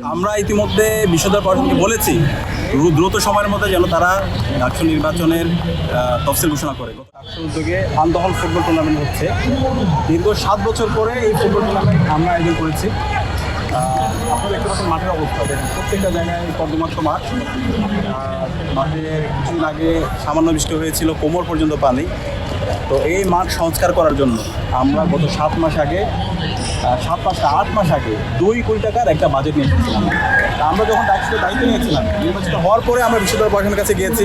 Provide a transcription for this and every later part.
আমরা ইতিমধ্যে বিশ্ববিদ্যালয় প্রশাসনকে বলেছি দ্রুত সময়ের মধ্যে যেন তারা ডাকসু নির্বাচনের তফসিল ঘোষণা করে। ডাকসু উদ্যোগে আন্দোলন ফুটবল টুর্নামেন্ট হচ্ছে। দীর্ঘ 7 বছর পরে এই ফুটবল টুর্নামেন্ট আমরা আয়োজন করেছি। আপনারা দেখতে পাচ্ছেন মাঠের অবস্থা, প্রত্যেকটা জায়গায় কর্দমাক্ত মাঠ। মাঠে কিছুদিন আগে সামান্য বৃষ্টি হয়েছিল, কোমর পর্যন্ত পানি। তো এই মাঠ সংস্কার করার জন্য আমরা গত 8 মাস আগে 2 কোটি টাকার একটা বাজেট নিয়ে এসেছিলাম। আমরা যখন ডাকসুর দায়িত্ব নিয়েছিলাম, নির্বাচিত হওয়ার পরে আমরা বিশ্ববিদ্যালয় প্রশাসনের কাছে গিয়েছি।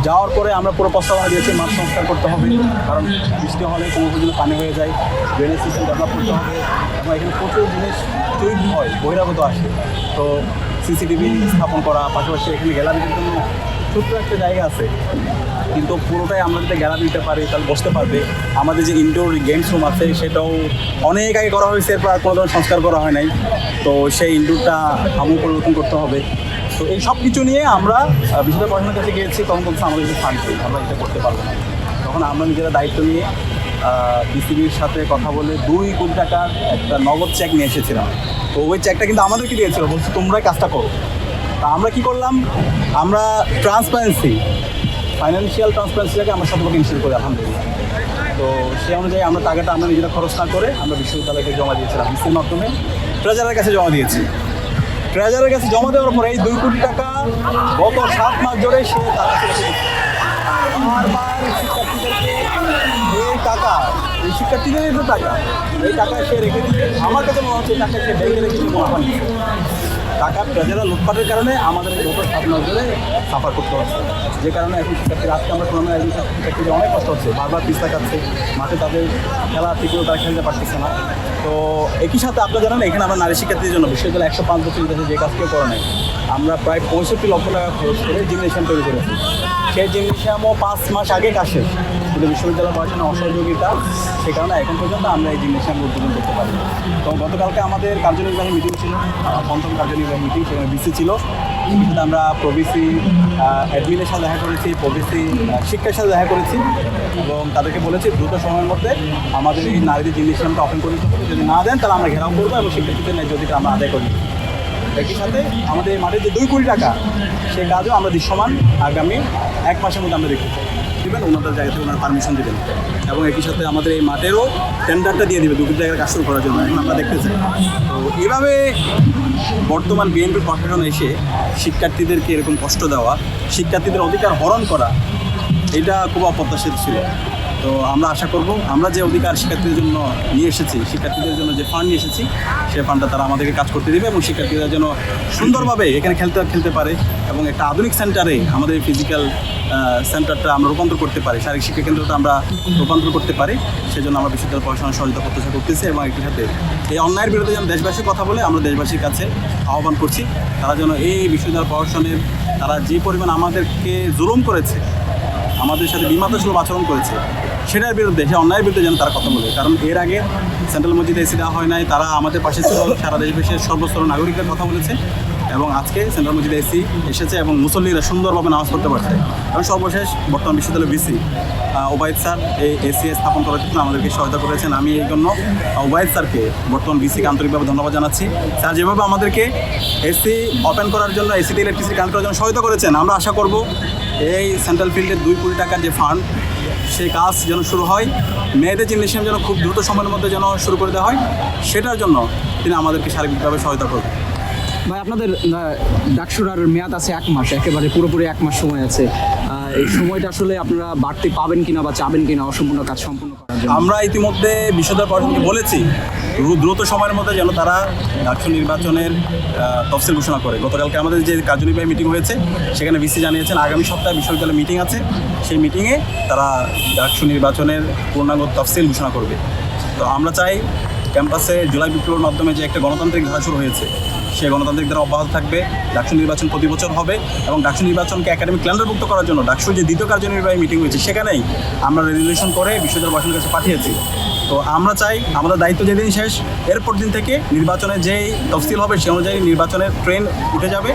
যাওয়ার পরে আমরা পুরো প্রস্তাবনা দিয়েছি মাঠ সংস্কার করতে হবে, কারণ বৃষ্টি হলে কোমর পর্যন্ত পানি হয়ে যায়। ড্রেনেজ সিস্টেম ডেভেলপ করতে হবে এবং এখানে প্রচুর জিনিস তৈরি হয়, বহিরাগত আসে। তো সিসিটিভি স্থাপন করা, পাশাপাশি এখানে গ্যালারির জন্য ছোট্ট একটা জায়গা আছে, কিন্তু পুরোটাই আমরা যদি গ্যালারি দিতে পারি তাহলে বসতে পারবে। আমাদের যে ইনডোর গেমস রুম আছে সেটাও অনেক আগে করা হয়েছে, এরপর আর কোনো ধরনের সংস্কার করা হয় নাই। তো সেই ইনডোরটা আমূল পরিবর্তন করতে হবে। তো এই সব কিছু নিয়ে আমরা বিশ্ববিদ্যালয় প্রশাসনের কাছে গিয়েছি, তখন বলছে আমাদের যে ফান্ড নেই, আমরা এটা করতে পারবো না। তখন আমরা নিজেরা দায়িত্ব নিয়ে বিসিবির সাথে কথা বলে 2 কোটি টাকার একটা নগদ চেক নিয়ে এসেছিলাম। তো ওই চেকটা কিন্তু আমাদেরকে দিয়েছিল, বলছে তোমরাই কাজটা করো। তা আমরা কী করলাম, আমরা ফাইন্যান্সিয়াল ট্রান্সপারেন্সিটাকে আমরা শতভাগ ইনশিওর করি আলহামদুলিল্লাহ। তো সেই অনুযায়ী আমরা টাকাটা আমরা নিজেরা খরচ না করে আমরা বিশ্ববিদ্যালয়কে জমা দিয়েছিলাম, বিসির মাধ্যমে ট্রেজারের কাছে জমা দিয়েছি। ট্রেজারের কাছে জমা দেওয়ার পরে এই 2 কোটি টাকা গত 7 মাস ধরে সে তার কাছে রেখে দিচ্ছে। বারবার শিক্ষার্থীদেরকে এই শিক্ষার্থীদের যে টাকা, এই টাকা সে রেখে দিচ্ছে। আমার কাছে মনে হচ্ছে টাকা সে ব্যাংকে রেখে মুনাফা নিচ্ছে। টাকা ট্রেজারার লুটপাটের কারণে আমাদের গত 7 মাস ধরে সাফার করতে হচ্ছে, যে কারণে এখন শিক্ষার্থীরা আজকে আমরা টুর্নামেন্ট আয়োজন করছি, শিক্ষার্থীদের অনেক কষ্ট হচ্ছে, বারবার পিস লাগাচ্ছে, মাঠে তাদের খেলা ঠিকমতো তারা খেলতে পারতেছে না। তো একই সাথে আপনারা জানেন এখানে আমরা নারী শিক্ষার্থীদের জন্য বিশ্ববিদ্যালয় 105 বছর ইতিহাসে যে কাজ কেউ করে নাই, আমরা প্রায় 65 লক্ষ টাকা খরচ করে জিমনেশিয়াম তৈরি করেছি। সেই জিমনেশিয়ামও 5 মাস আগে কাজ শেষ, কিন্তু বিশ্ববিদ্যালয় প্রশাসনের অসহযোগিতা, সে কারণে এখন পর্যন্ত আমরা এই জিমনেশিয়াম উদ্বোধন করতে পারি। তো গতকালকে আমাদের কার্যনির্বাহী মিটিং ছিল, 5ম কার্যনির্বাহী মিটিং, সেখানে বিসি ছিল। সেখানে আমরা প্রভিসি অ্যাডমিনের সাথে দেখা করেছি, প্রভিসি শিক্ষার সাথে দেখা করেছি এবং তাদেরকে বলেছি দ্রুত সময়ের মধ্যে আমাদের এই নারীদের জিমনেশিয়ামটা ওপেন করে দিতে হবে। যদি না দেন তাহলে আমরা ঘেরাও করবো এবং শিক্ষার্থীদের ন্যায্য অধিকার আমরা আদায় করি। একই সাথে আমাদের এই মাঠের যে 2 কোটি টাকা, সে কাজও আমরা দৃশ্যমান আগামী 1 মাসের মধ্যে আমরা দেখতে দেবেন, ওনাদের জায়গা থেকে ওনারা পারমিশন দেবেন এবং একই সাথে আমাদের এই মাঠেরও টেন্ডারটা দিয়ে দেবে 2 কোটি টাকার কাজ শুরু করার জন্য। এখন আমরা দেখতে চাই। তো এইভাবে বর্তমান বিএনপি প্রশাসন এসে শিক্ষার্থীদেরকে এরকম কষ্ট দেওয়া, শিক্ষার্থীদের অধিকার হরণ করা, এটা খুব অপ্রত্যাশিত ছিল। তো আমরা আশা করব আমরা যে অধিকার শিক্ষার্থীদের জন্য নিয়ে এসেছি, শিক্ষার্থীদের জন্য যে ফান্ড নিয়ে এসেছি, সেই ফান্ডটা তারা আমাদেরকে কাজ করতে দেবে এবং শিক্ষার্থীরা যেন সুন্দরভাবে এখানে খেলতে পারে এবং একটা আধুনিক সেন্টারে আমাদের ফিজিক্যাল সেন্টারটা আমরা রূপান্তর করতে পারি, শারীরিক শিক্ষা কেন্দ্রটা আমরা রূপান্তর করতে পারি। সেজন্য আমরা বিশ্ববিদ্যালয় প্রশাসনের সহযোগিতা প্রত্যাশা করতেছি এবং একই সাথে এই অন্যায়ের বিরুদ্ধে যেন দেশবাসীর কথা বলে আমরা দেশবাসীর কাছে আহ্বান করছি, তারা যেন এই বিশ্ববিদ্যালয় প্রশাসনের তারা যে পরিমাণ আমাদেরকে জুলুম করেছে, আমাদের সাথে বিমাতাসুলভ আচরণ করেছে, সেটার বিরুদ্ধে, সে অন্যায়ের বিরুদ্ধে যেন তারা কথা বলে। কারণ এর আগে সেন্ট্রাল মসজিদে এসি দেওয়া হয় নাই, তারা আমাদের পাশে ছিল, সারা দেশের সর্বস্তর নাগরিকদের কথা বলেছে এবং আজকে সেন্ট্রাল মসজিদে এসি এসেছে এবং মুসল্লিরা সুন্দরভাবে নামাজ পড়তে পারছে। এবং সর্বশেষ বর্তমান বিশ্ববিদ্যালয় ভিসি ওবায়দ স্যার এই এসি স্থাপন করার জন্য আমাদেরকে সহায়তা করেছেন। আমি এই জন্য ওবায়দ স্যারকে, বর্তমান ভিসিকে আন্তরিকভাবে ধন্যবাদ জানাচ্ছি। স্যার যেভাবে আমাদেরকে এসি ওপেন করার জন্য, এসিটি ইলেকট্রিসিটি কানেক্ট করার জন্য সহায়তা করেছেন, আমরা আশা করব এই সেন্ট্রাল ফিল্ডের 2 কোটি টাকার যে ফান্ড, সেই কাজ যেন শুরু হয়, মেয়েদের জিমনেশিয়াম যেন খুব দ্রুত সময়ের মধ্যে যেন শুরু করে দেওয়া হয়, সেটার জন্য তিনি আমাদেরকে শারীরিকভাবে সহায়তা করবেন। ভাই, আপনাদের ডাকসুর আর মেয়াদ আছে 1 মাস, একেবারে পুরোপুরি 1 মাস সময় আছে। এই সময়টা আসলে আপনারা বাড়তি পাবেন কিনা বা চাবেন কিনা অসম্পূর্ণ কাজ সম্পূর্ণ করার জন্য? আমরা ইতিমধ্যে বিশ্ববিদ্যালয় প্রশাসনকে বলেছি দ্রুত সময়ের মধ্যে যেন তারা ডাকসু নির্বাচনের তফসিল ঘোষণা করে। গতকালকে আমাদের যে কার্যনির্বাহী মিটিং হয়েছে, সেখানে ভিসি জানিয়েছেন আগামী সপ্তাহে বিশ্ববিদ্যালয়ে মিটিং আছে, সেই মিটিংয়ে তারা ডাকসু নির্বাচনের পূর্ণাঙ্গ তফসিল ঘোষণা করবে। তো আমরা চাই ক্যাম্পাসে জুলাই বিপ্লবের মাধ্যমে যে একটা গণতান্ত্রিক ধারা শুরু হয়েছে, সেই গণতান্ত্রিক ধারা অব্যাহত থাকবে। ডাকসু নির্বাচন প্রতি বছর হবে এবং ডাকসু নির্বাচনকে একাডেমিক ক্যালেন্ডারভুক্ত করার জন্য ডাকসুর যে 2য় কার্যনির্বাহী মিটিং হয়েছে, সেখানেই আমরা রেজুলেশন করে বিশ্ববিদ্যালয় প্রশাসনের কাছে পাঠিয়েছি। তো আমরা চাই আমাদের দায়িত্ব যেদিন শেষ, এরপর দিন থেকে নির্বাচনে যেই তফসিল হবে সে অনুযায়ী নির্বাচনের ট্রেন উঠে যাবে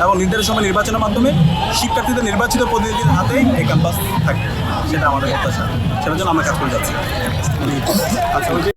এবং নির্ধারিত সময় নির্বাচনের মাধ্যমে শিক্ষার্থীদের নির্বাচিত প্রতিনিধির হাতেই এই ক্যাম্পাস থাকবে। সেটা আমাদের প্রত্যাশা, সেটার জন্য আমরা কাজ করে যাচ্ছি। আচ্ছা, ওই যে